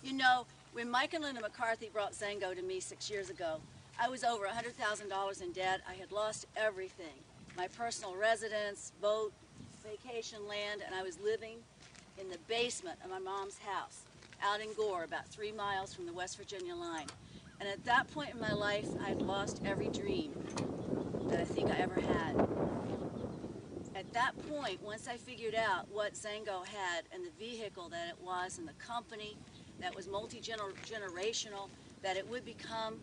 You know, when Mike and Linda McCarthy brought Xango to me 6 years ago, I was over $100,000 in debt. I had lost everything. My personal residence, boat, vacation land, and I was living in the basement of my mom's house out in Gore, about 3 miles from the West Virginia line. And at that point in my life, I had lost every dream that I think I ever had. At that point, once I figured out what Xango had and the vehicle that it was and the company that was multi-generational, that it would become,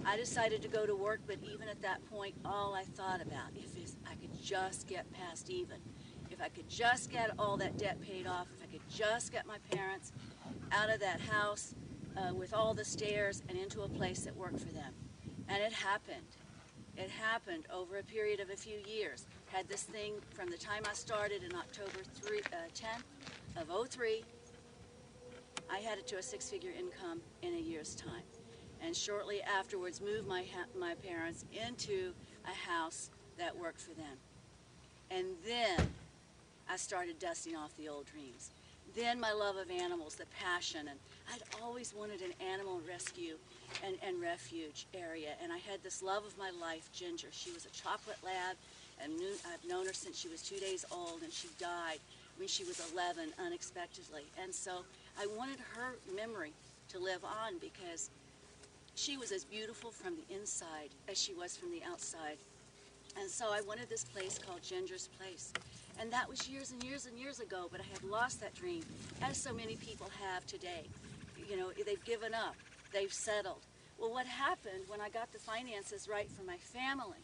I decided to go to work. But even at that point, all I thought about, if I could just get past even, if I could just get all that debt paid off, if I could just get my parents out of that house with all the stairs and into a place that worked for them. And it happened. It happened over a period of a few years. Had this thing from the time I started in October 10th of '03, I had it to a 6-figure income in a year's time. And shortly afterwards moved my parents into a house that worked for them. And then I started dusting off the old dreams. Then my love of animals, the passion, and I'd always wanted an animal rescue and refuge area. And I had this love of my life, Ginger. She was a chocolate lab, and I've known her since she was 2 days old, and she died when she was 11 unexpectedly. And so I wanted her memory to live on because she was as beautiful from the inside as she was from the outside. And so I wanted this place called Ginger's Place. And that was years and years and years ago, but I had lost that dream, as so many people have today. You know, they've given up, they've settled. Well, what happened when I got the finances right for my family,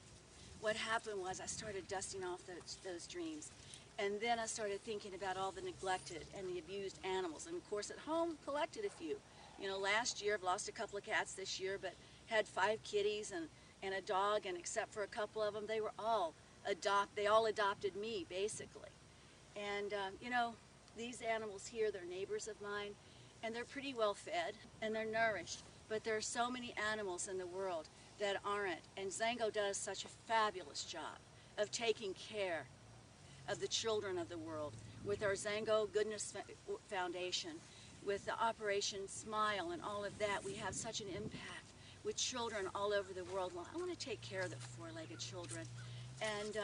what happened was I started dusting off those dreams. And then I started thinking about all the neglected and the abused animals. And of course at home, collected a few. You know, last year I've lost a couple of cats this year, but had 5 kitties and a dog, and except for a couple of them, they all adopted me, basically. And, you know, these animals here, they're neighbors of mine, and they're pretty well fed, and they're nourished. But there are so many animals in the world that aren't, and Xango does such a fabulous job of taking care of the children of the world. With our Xango Goodness Foundation, with the Operation Smile and all of that, we have such an impact with children all over the world. Well, I want to take care of the 4-legged children. And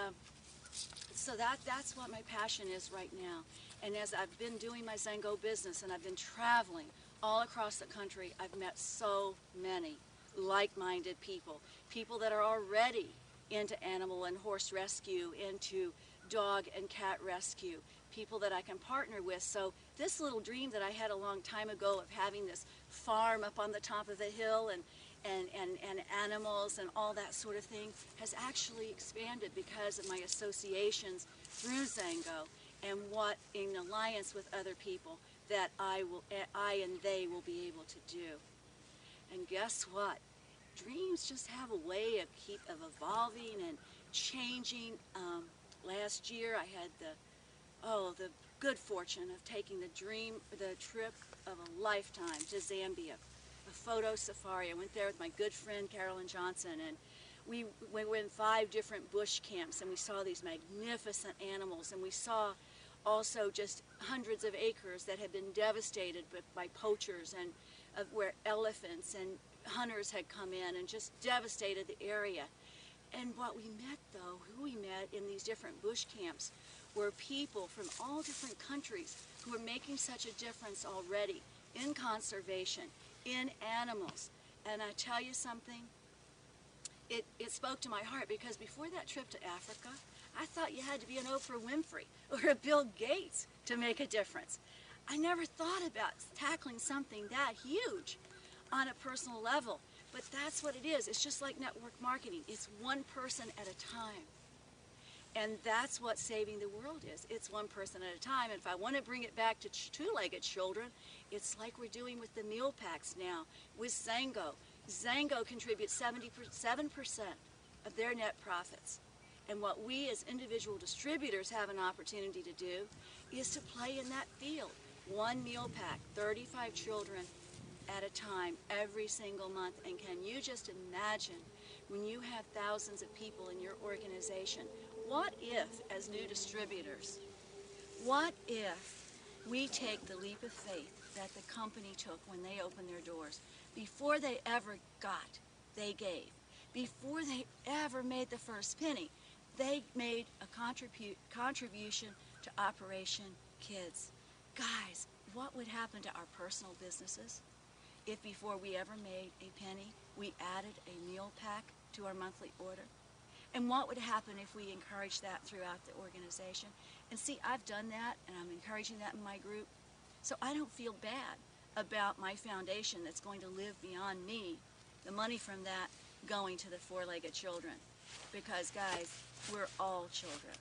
so that's what my passion is right now. And as I've been doing my Xango business and I've been traveling all across the country, I've met so many like-minded people, people that are already into animal and horse rescue, into dog and cat rescue, people that I can partner with. So this little dream that I had a long time ago of having this farm up on the top of the hill and animals and all that sort of thing has actually expanded because of my associations through Xango and what in alliance with other people that I and they will be able to do. And guess what? Dreams just have a way of evolving and changing. Last year I had the good fortune of taking the trip of a lifetime to Zambia, a photo safari. I went there with my good friend Carolyn Johnson, and we went in 5 different bush camps, and we saw these magnificent animals, and we saw also just hundreds of acres that had been devastated by poachers, and where elephants and hunters had come in and just devastated the area. And what we met, though, who we met in these different bush camps were people from all different countries who were making such a difference already in conservation, in animals. And I tell you something, it spoke to my heart, because before that trip to Africa, I thought you had to be an Oprah Winfrey or a Bill Gates to make a difference. I never thought about tackling something that huge on a personal level. But that's what it is. It's just like network marketing. It's one person at a time. And that's what saving the world is. It's one person at a time. And if I want to bring it back to 2-legged children, it's like we're doing with the meal packs now with Xango. Xango contributes 7% of their net profits. And what we as individual distributors have an opportunity to do is to play in that field. One meal pack, 35 children at a time, every single month. And can you just imagine when you have thousands of people in your organization, what if, as new distributors, what if We take the leap of faith that the company took when they opened their doors. Before they ever got, they gave. Before they ever made the first penny, they made a contribution to Operation Kids. Guys, what would happen to our personal businesses if before we ever made a penny, we added a meal pack to our monthly order? And what would happen if we encouraged that throughout the organization? And see, I've done that, and I'm encouraging that in my group. So I don't feel bad about my foundation that's going to live beyond me, the money from that going to the four-legged children. Because, guys, we're all children.